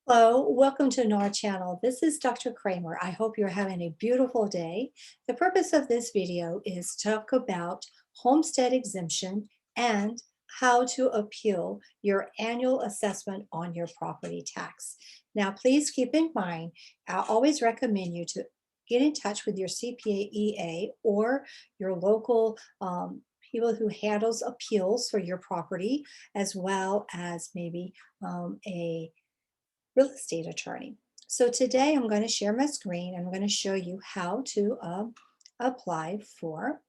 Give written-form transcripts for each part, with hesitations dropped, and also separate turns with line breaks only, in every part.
Hello, welcome to NAR channel. This is Dr. Kramer. I hope you're having a beautiful day. The purpose of this video is to talk about homestead exemption and how to appeal your annual assessment on your property tax. Now, please keep in mind, I always recommend you to get in touch with your CPA EA or your local people who handles appeals for your property, as well as maybe a real estate attorney. So today I'm going to share my screen and I'm going to show you how to apply for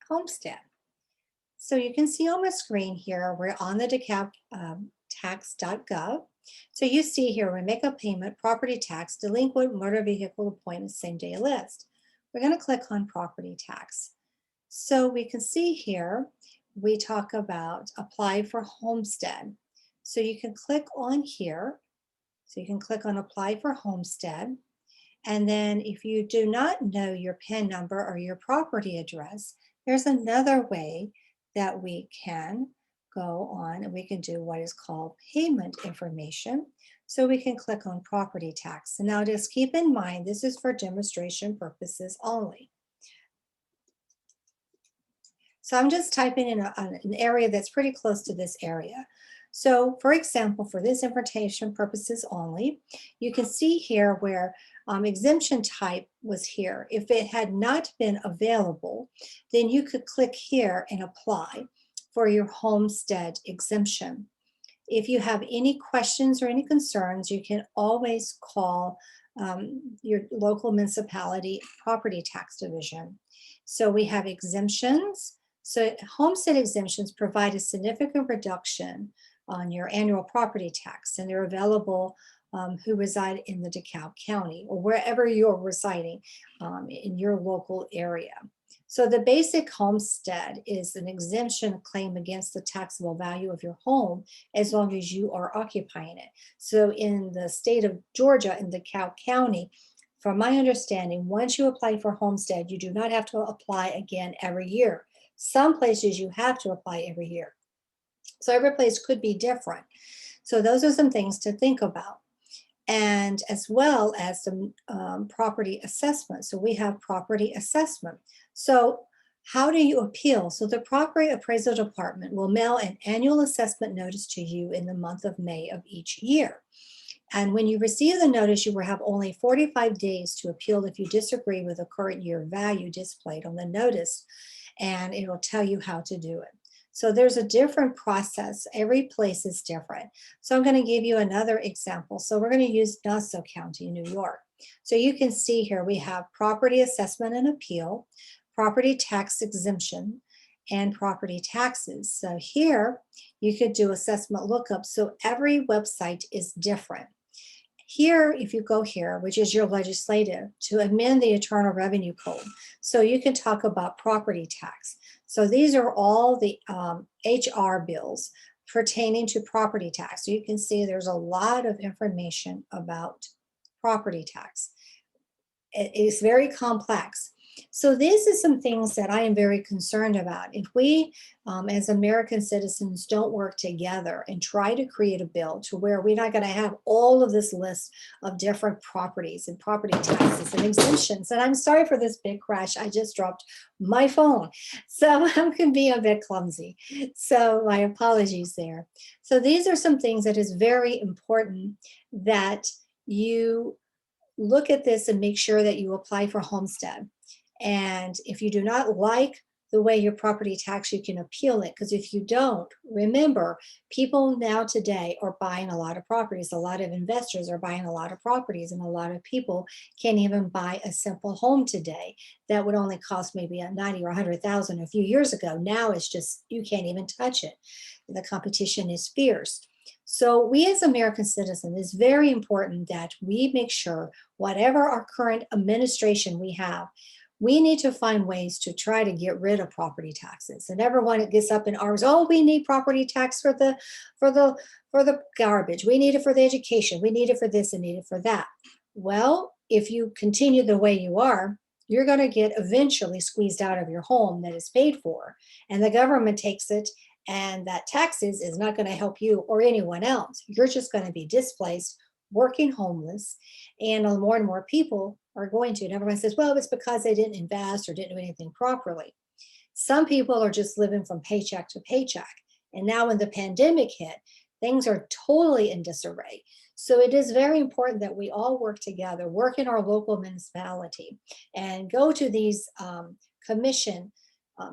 homestead. So you can see on my screen here, we're on the DeKalb tax.gov. So you see here, we make a payment, property tax, delinquent motor vehicle appointment, same day list. We're going to click on property tax. So we can see here, we talk about apply for homestead. So you can click on here. So you can click on apply for homestead. And then if you do not know your PIN number or your property address, there's another way that we can go on and we can do what is called payment information. So we can click on property tax. And now just keep in mind, this is for demonstration purposes only. So I'm just typing in an area that's pretty close to this area. So for example, for this information purposes only, you can see here where exemption type was here. If it had not been available, then you could click here and apply for your homestead exemption. If you have any questions or any concerns, you can always call your local municipality property tax division. So we have exemptions. So homestead exemptions provide a significant reduction on your annual property tax, and they're available who reside in the DeKalb County or wherever you're residing in your local area. So the basic homestead is an exemption claim against the taxable value of your home as long as you are occupying it. So in the state of Georgia, in DeKalb County, from my understanding, once you apply for homestead, you do not have to apply again every year. Some places you have to apply every year. So every place could be different. So those are some things to think about. And as well as some property assessment. So we have property assessment. So how do you appeal? So the Property Appraisal Department will mail an annual assessment notice to you in the month of May of each year. And when you receive the notice, you will have only 45 days to appeal if you disagree with the current year value displayed on the notice, and it will tell you how to do it. So there's a different process. Every place is different. So I'm going to give you another example. So we're going to use Nassau County, New York. So you can see here we have property assessment and appeal, property tax exemption, and property taxes. So here you could do assessment lookup. So every website is different. Here, if you go here, which is your legislative, to amend the Internal Revenue Code. So you can talk about property tax. So these are all the HR bills pertaining to property tax. So you can see there's a lot of information about property tax. It is very complex. So this is some things that I am very concerned about. If we, as American citizens, don't work together and try to create a bill to where we're not going to have all of this list of different properties and property taxes and exemptions. And I'm sorry for this big crash. I just dropped my phone. So I'm going to be a bit clumsy. So my apologies there. So these are some things that is very important that you look at this and make sure that you apply for homestead. And if you do not like the way your property tax, you can appeal it. Because if you don't, remember, people now today are buying a lot of properties. A lot of investors are buying a lot of properties, and a lot of people can't even buy a simple home today that would only cost maybe a 90 or 100,000 a few years ago. Now it's just, you can't even touch it. The competition is fierce. So we as American citizens, it's very important that we make sure whatever our current administration we have, we need to find ways to try to get rid of property taxes. And everyone gets up in arms, oh, we need property tax for the garbage. We need it for the education. We need it for this and need it for that. Well, if you continue the way you are, you're going to get eventually squeezed out of your home that is paid for, and the government takes it And that taxes is not going to help you or anyone else. You're just going to be displaced, working homeless, and more and more people are going to. And everyone says, well, it's because they didn't invest or didn't do anything properly. Some people are just living from paycheck to paycheck. And now when the pandemic hit, things are totally in disarray. So it is very important that we all work together, work in our local municipality, and go to these commission,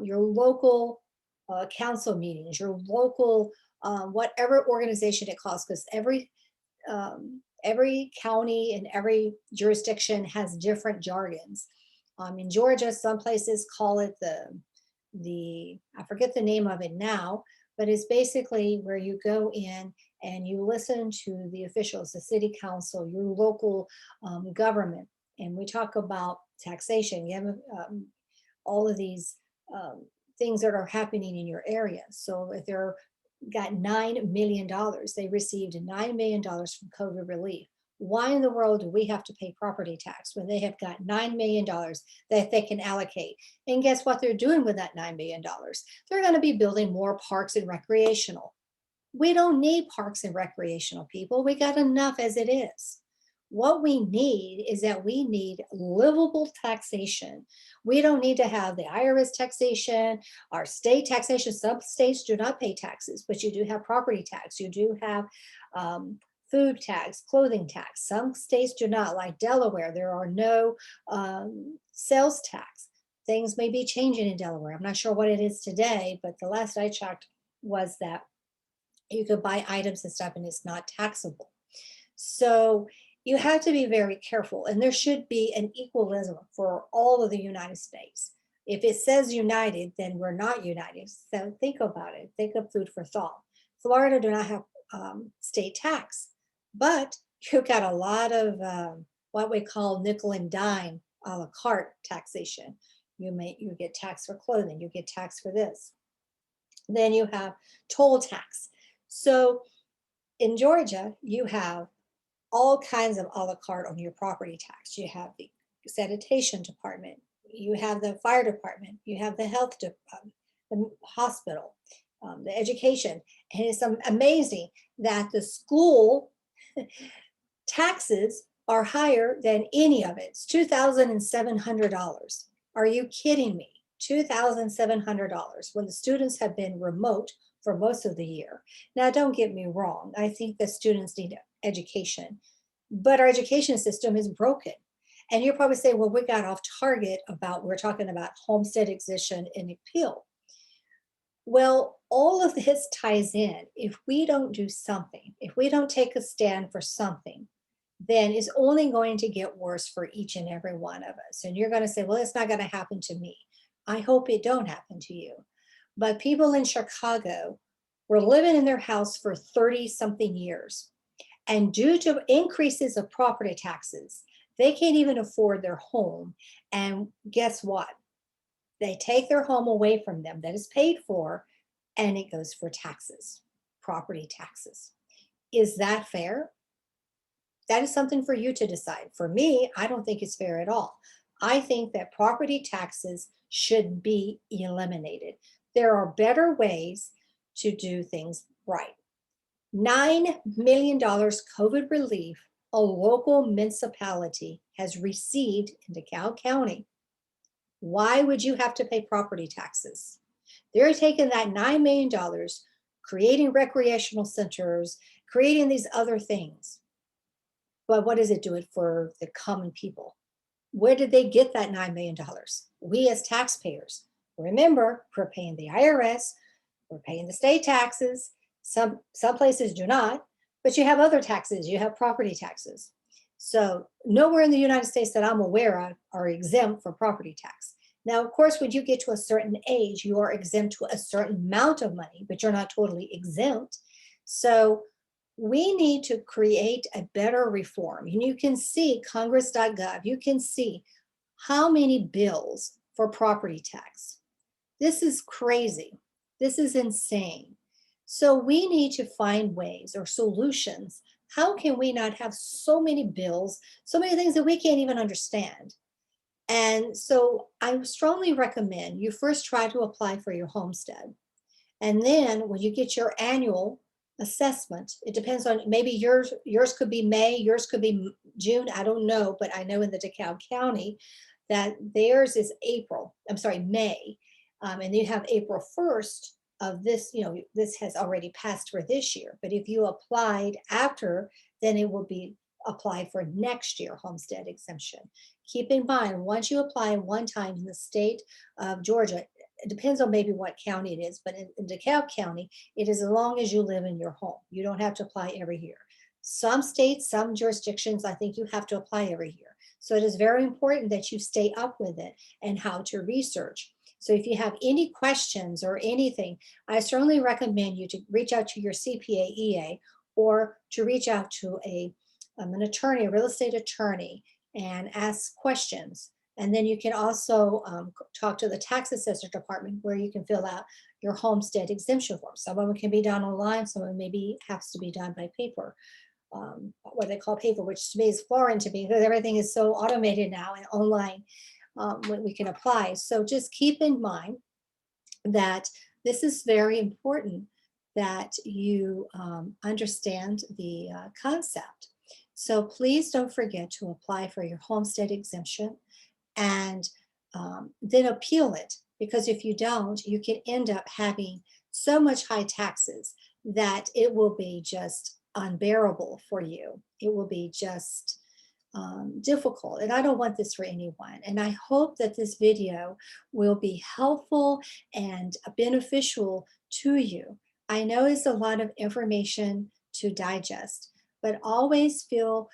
your local council meetings, your local whatever organization it calls, because every county and every jurisdiction has different jargons. In Georgia, some places call it the I forget the name of it now, but it's basically where you go in and you listen to the officials, the city council, your local government, and we talk about taxation. You have all of these um, things that are happening in your area. So if they're got $9 million, they received $9 million from COVID relief. Why in the world do we have to pay property tax when they have got $9 million that they can allocate? And guess what they're doing with that $9 million? They're going to be building more parks and recreational. We don't need parks and recreational people. We got enough as it is. What we need is that we need livable taxation. We don't need to have the IRS taxation, our state taxation. Some states do not pay taxes, but you do have property tax. You do have food tax, clothing tax. Some states do not, like Delaware. There are no sales tax. Things may be changing in Delaware. I'm not sure what it is today, but the last I checked was that you could buy items and stuff and it's not taxable. So you have to be very careful, and there should be an equalism for all of the United States. If it says united, then we're not united. So think about it. Think of food for thought. Florida do not have state tax, but you've got a lot of what we call nickel and dime a la carte taxation. You get taxed for clothing, you get taxed for this. Then you have toll tax. So in Georgia, you have all kinds of a la carte on your property tax. You have the sanitation department, you have the fire department, you have the health department, the hospital, the education. And it's amazing that the school taxes are higher than any of it. It's $2,700. Are you kidding me? $2,700 when the students have been remote for most of the year. Now, don't get me wrong. I think that students need education, but our education system is broken. And you're probably saying, well, we got off target we're talking about homestead exemption and appeal. Well, all of this ties in. If we don't do something, if we don't take a stand for something, then it's only going to get worse for each and every one of us. And you're going to say, well, it's not going to happen to me. I hope it don't happen to you. But people in Chicago were living in their house for 30 something years. And due to increases of property taxes, they can't even afford their home. And guess what? They take their home away from them that is paid for, and it goes for taxes, property taxes. Is that fair? That is something for you to decide. For me, I don't think it's fair at all. I think that property taxes should be eliminated. There are better ways to do things right. $9 million COVID relief a local municipality has received in DeKalb County. Why would you have to pay property taxes? They're taking that $9 million, creating recreational centers, creating these other things. But what does it do it for the common people? Where did they get that $9 million? We as taxpayers. Remember, we're paying the IRS, we're paying the state taxes. Some places do not, but you have other taxes. You have property taxes. So nowhere in the United States that I'm aware of are exempt from property tax. Now, of course, when you get to a certain age, you are exempt to a certain amount of money, but you're not totally exempt. So we need to create a better reform. And you can see congress.gov, you can see how many bills for property tax. This is crazy. This is insane. So we need to find ways or solutions. How can we not have so many bills, so many things that we can't even understand? And so I strongly recommend you first try to apply for your homestead. And then when you get your annual assessment, it depends on, maybe yours could be May, yours could be June, I don't know, but I know in the DeKalb County that theirs is April, I'm sorry, May. And you have April 1st of this, this has already passed for this year. But if you applied after, then it will be applied for next year homestead exemption. Keep in mind, once you apply one time in the state of Georgia, it depends on maybe what county it is, but in DeKalb County, it is as long as you live in your home. You don't have to apply every year. Some states, some jurisdictions, I think you have to apply every year. So it is very important that you stay up with it and how to research. So if you have any questions or anything, I certainly recommend you to reach out to your CPA EA or to reach out to an attorney, a real estate attorney, and ask questions. And then you can also talk to the tax assessor department where you can fill out your homestead exemption form. Some of them can be done online, some of them maybe has to be done by paper, what they call paper, which to me is foreign to me because everything is so automated now and online when we can apply. So just keep in mind that this is very important that you understand the concept. So please don't forget to apply for your homestead exemption and then appeal it. Because if you don't, you can end up having so much high taxes that it will be just unbearable for you. It will be just difficult. And I don't want this for anyone. And I hope that this video will be helpful and beneficial to you. I know it's a lot of information to digest, but always feel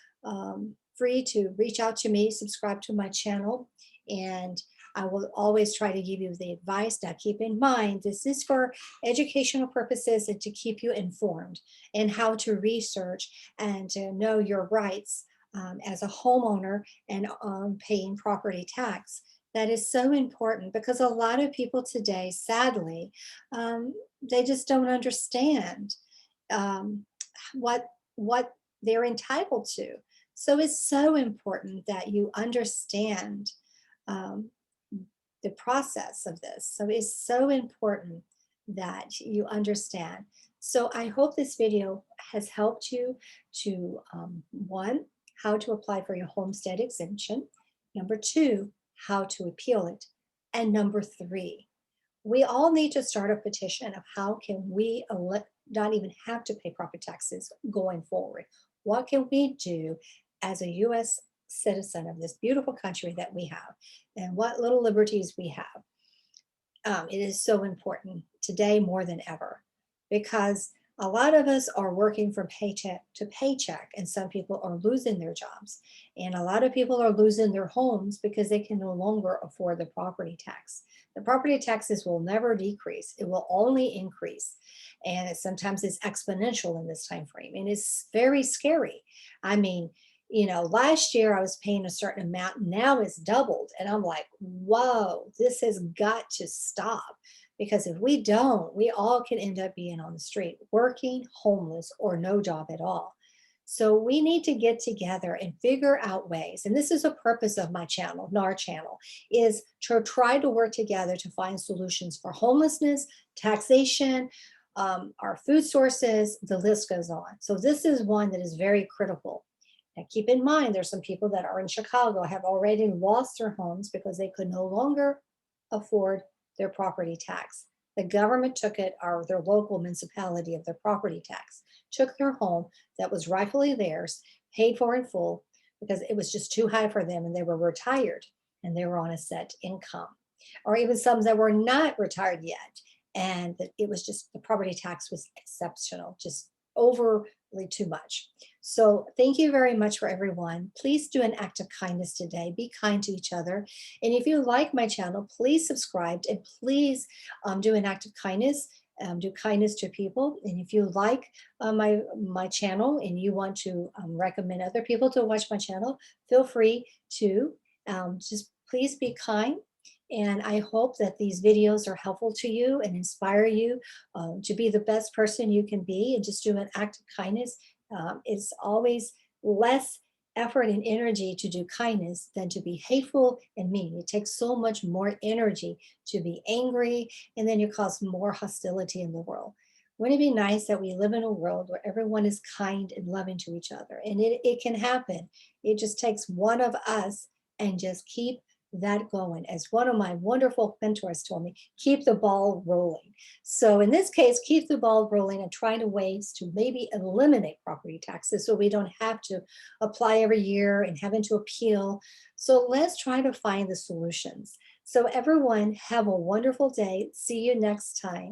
free to reach out to me, subscribe to my channel, and I will always try to give you the advice. Now, keep in mind, this is for educational purposes and to keep you informed and how to research and to know your rights as a homeowner and paying property tax. That is so important because a lot of people today, sadly, they just don't understand um, what they're entitled to. So it's so important that you understand um, the process of this. So it's so important that you understand. So I hope this video has helped you to, one, how to apply for your homestead exemption. Number two, how to appeal it. And number three, we all need to start a petition of how can we not even have to pay property taxes going forward. What can we do as a U.S. citizen of this beautiful country that we have, and what little liberties we have? It is so important today more than ever because a lot of us are working from paycheck to paycheck, and some people are losing their jobs. And a lot of people are losing their homes because they can no longer afford the property tax. The property taxes will never decrease, it will only increase. And sometimes it's exponential in this time frame, and it's very scary. I mean, last year I was paying a certain amount, now it's doubled. And I'm like, whoa, this has got to stop. Because if we don't, we all can end up being on the street, working, homeless, or no job at all. So we need to get together and figure out ways. And this is a purpose of my channel, NAUR channel, is to try to work together to find solutions for homelessness, taxation, our food sources, the list goes on. So this is one that is very critical. Now, keep in mind, there's some people that are in Chicago have already lost their homes because they could no longer afford their property tax. The government took it, or their local municipality of their property tax, took their home that was rightfully theirs, paid for in full because it was just too high for them and they were retired and they were on a set income. Or even some that were not retired yet. And that it was just the property tax was exceptional, just overly too much. So thank you very much for everyone. Please do an act of kindness today. Be kind to each other. And if you like my channel, please subscribe and please do an act of kindness. Do kindness to people. And if you like my channel and you want to recommend other people to watch my channel, feel free to just please be kind. And I hope that these videos are helpful to you and inspire you to be the best person you can be and just do an act of kindness. It's always less effort and energy to do kindness than to be hateful and mean. It takes so much more energy to be angry, and then you cause more hostility in the world. Wouldn't it be nice that we live in a world where everyone is kind and loving to each other? And it can happen. It just takes one of us and just keep that going. As one of my wonderful mentors told me, keep the ball rolling. So in this case, keep the ball rolling and try to ways to maybe eliminate property taxes so we don't have to apply every year and having to appeal. So let's try to find the solutions. So everyone have a wonderful day. See you next time.